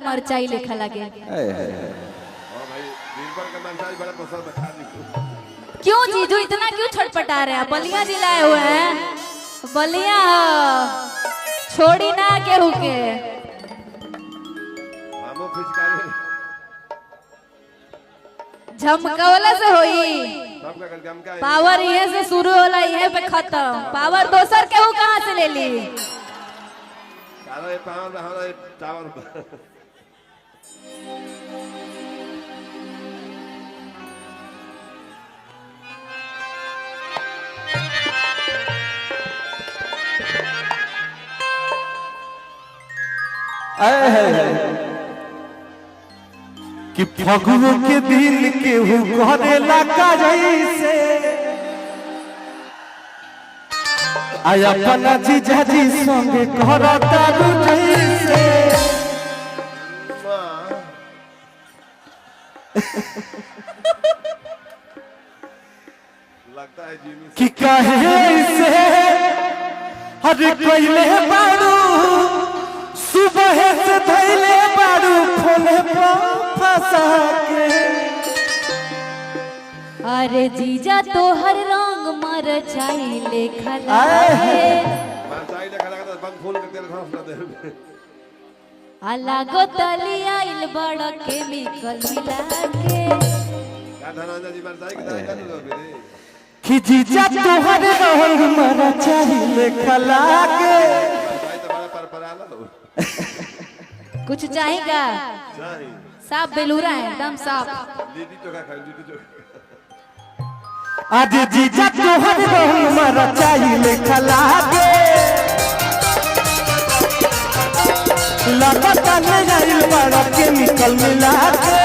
मरचाई लेखा लगे। क्यों जीजू इतना क्यों छटपटा रहे हैं? बलिया जिलाए हुए हैं, बलिया छोड़ी ना केहू के। झमकवला से होई पावर, ये से शुरू होला, ये पे खत्म। पावर दोसर केहू कहाँ से ले ली? कि फगुओ के दिन केहू करेला का जैसे आय अपना जीजा जी संगे करता जैसे लगता है कि कहे से हर कोइले बारू सुबह से धैले बारू खोले फंसा के। अरे जीजा तो हर रंग मरचाई लेखा लागे, अलगो तलिया इल बड़ा केमिकल मिला के। कि जीजा तो हर रंग मरचाई लेखा लागे। कुछ चाहेगा? साफ बेलूरा है, एकदम साफ। आज जीजा तो हर रंग मरचाई लेखा लागे, लगता नहीं बड़ा केमिकल मिला के।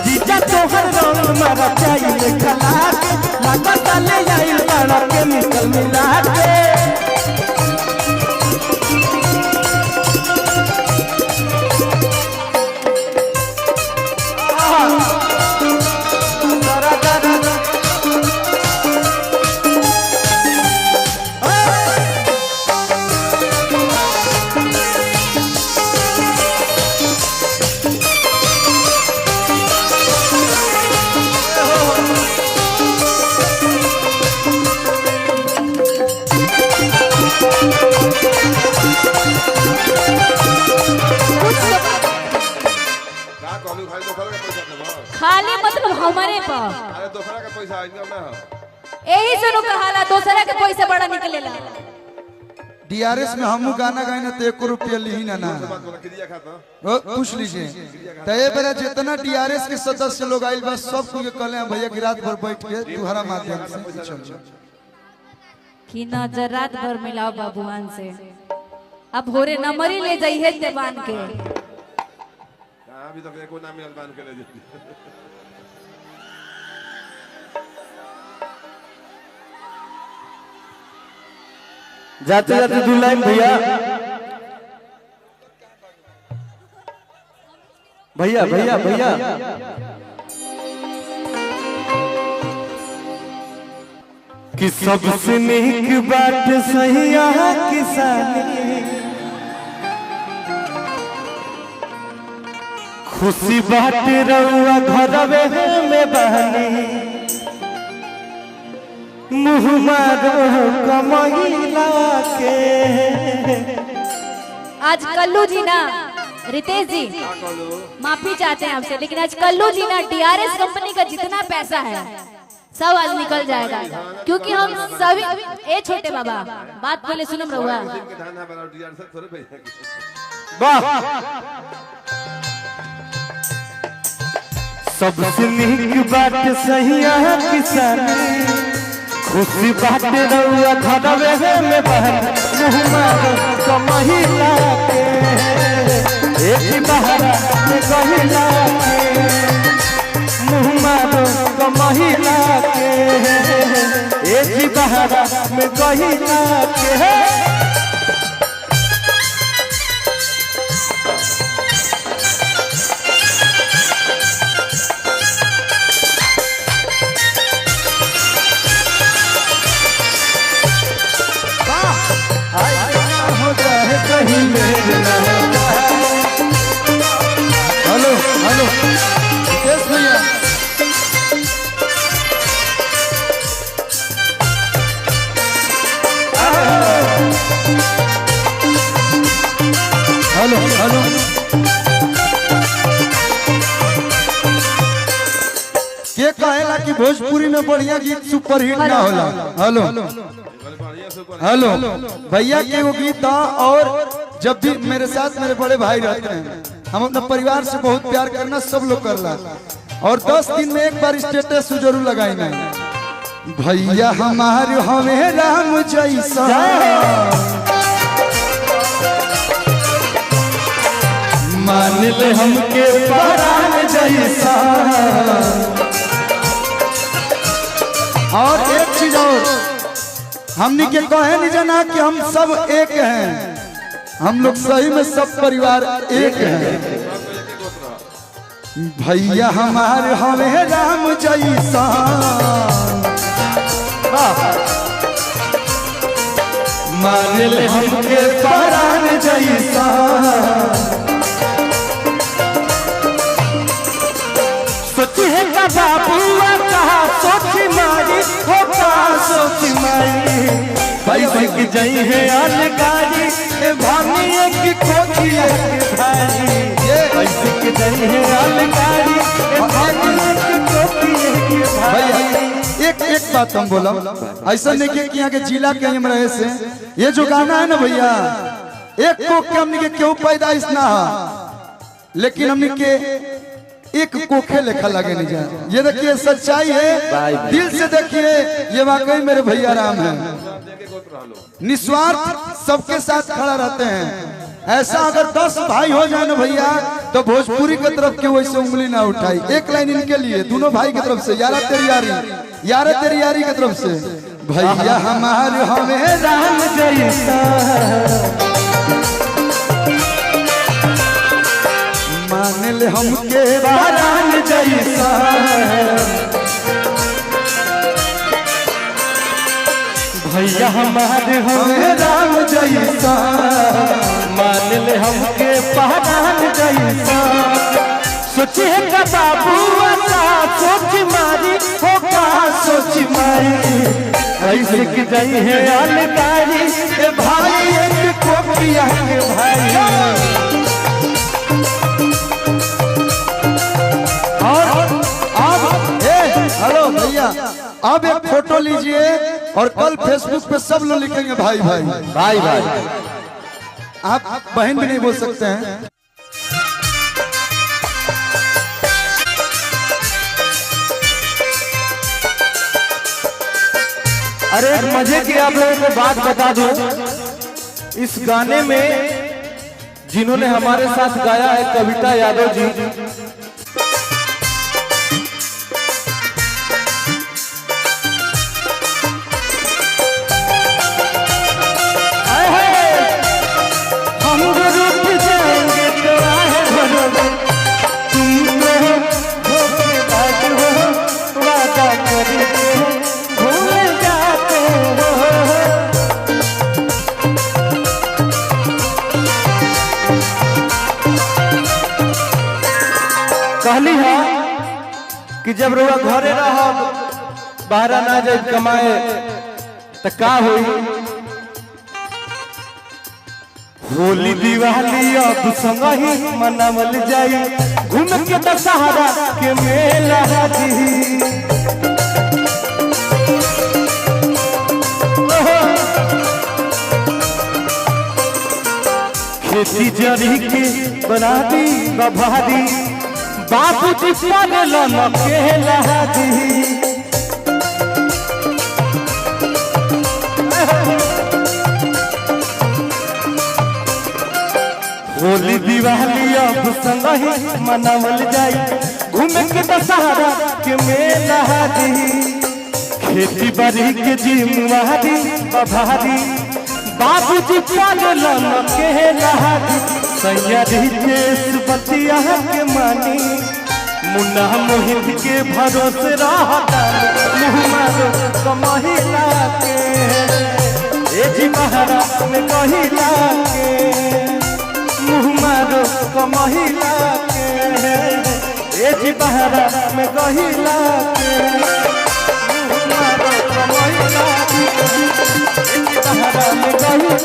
जीजा तो हर रंग मरचाई लेखा लागे, लगता नहीं बड़ा केमिकल मिला के। खाली मतलब हमारे पर, अरे दोसरा का पैसा इनकम ना हो, यही सुनो कहाला दोसरा के पैसे बड़ा निकलेला। डीआरएस में हम गाना गाइना तो 1 रुपया ली ना ना पूछ लीजिए। तो ये बेरा जितना डीआरएस के सदस्य लोग आइल बा सब को कहले भैया कि रात भर बैठ के तुम्हारा माध्यम से चल कि नजर रात भर मिलाओ बाबूआन से। अब होरे नंबर ही ले जाइए ते बांध के। अभी तक एको ना मिलल बांध के ले जाती। जाते जाते 2 लाइन भैया भैया भैया भैया कि सबसे नेक बात सही किसानी, खुशी बात रउआ घरवे में बहनी, मुँह मारो कमैला के। आज कल्लू जी ना, रितेश जी माफी चाहते हैं आपसे, लेकिन आज कल्लू जी ना डीआरएस कंपनी का जितना पैसा है सब आज निकल जाएगा, क्योंकि हम सभी ए छोटे बाबा बात पहले सुनम रहुआ। सबसे नीक बात सही किसानी, खुशी बात रउआ घरवे में बहन, मुँह मारो कमैला के। एक बहरा में गहिला के, मुँह मारो कमैला के। एक बहरा में गहिला के। कहीं मेरे ना जाए। हेलो हेलो रितेश भैया हेलो हेलो के कहेला कि भोजपुरी में बढ़िया गीत सुपरहिट ना होला। हेलो हेलो भैया के वो गीत था। और जब भी मेरे साथ मेरे बड़े भाई रहते हैं, हम अपने परिवार से बहुत प्यार करना सब लोग करला। और 10 दिन में एक बार स्टेटस जरूर लगाई ना, भैया हमारे हमें राम जैसा मान ले हमके परान जैसा। और एक चीज और, हमने के कहे नहीं जाना कि हम सब एक हैं, हम लोग सही में सब परिवार एक हैं। भैया हमारे हमें राम जैसा मान ले हमके परान जैसा। सोची है का बाबुआ कहा सोची मारी होता सोची मारी। पैसे की जई है अलगारी भाभी की कोठी के भाई। पैसे की जई है अलगारी भाभी की कोठी के भाई। एक एक बात हम बोला, ऐसा नहीं कि यहाँ के जिला के हम रहे से ये जो गाना है ना भैया, एक को के हमने के क्यों पैदाइश ना हो, लेकिन हमने के एक कोखे लेखा लगे नहीं जाए। ये देखिए सच्चाई है, दिल से देखिए, ये वाकई मेरे भैया राम है, निस्वार्थ सबके साथ खड़ा रहते हैं। ऐसा अगर 10 भाई हो जाए ना भैया, तो भोजपुरी की तरफ के वैसे उंगली ना उठाई। एक लाइन इनके लिए, दोनों भाई की तरफ से, यारा तेरी यारी, यारा तेरी यारी की तरफ से, भैया हमारे हमें राम जैसा मान ले हमके परान जैसा। भैया हमारे हमें राम जैसा मान ले हमके पहचान जैसा। सोचे का बाबुआ का सोच मारी होगा सोच मारी। ऐसे की जई है अलगारी भाई एक कोकिया के भाई। हेलो भैया, अब एक फोटो लीजिए और कल फेसबुक पे सब लोग लिखेंगे भाई भाई भाई भाई। आप बहन भी नहीं बोल सकते हैं। अरे एक मजे की आप लोगों को बात बता दूं, इस गाने में जिन्होंने हमारे साथ गाया है कविता यादव जी। कहली है कि जब रोआ घरे रह बाहर ना जाए कमाए तो का होई। होली दिवाली अब संग ही मनावल जाई घूम के दशहरा के मेला जी। खेती जरी के बना दी बभारी बाबू जी पागल के लहादी। होली दिवाली अब संग ही मनावल जाई घूम के दशहरा के मेला दी। खेती बाड़ी के जिम्मेवारी बभारी बाबू जी पागल के लहादी। सैयारी देश बतिया के मानी मुन्ना मोहित के भरोसे रहता मुँह मारो कमहिला के। ए जी बहरा में कहिला के मुँह मारो क महिला के ए जी बहरा में कहिला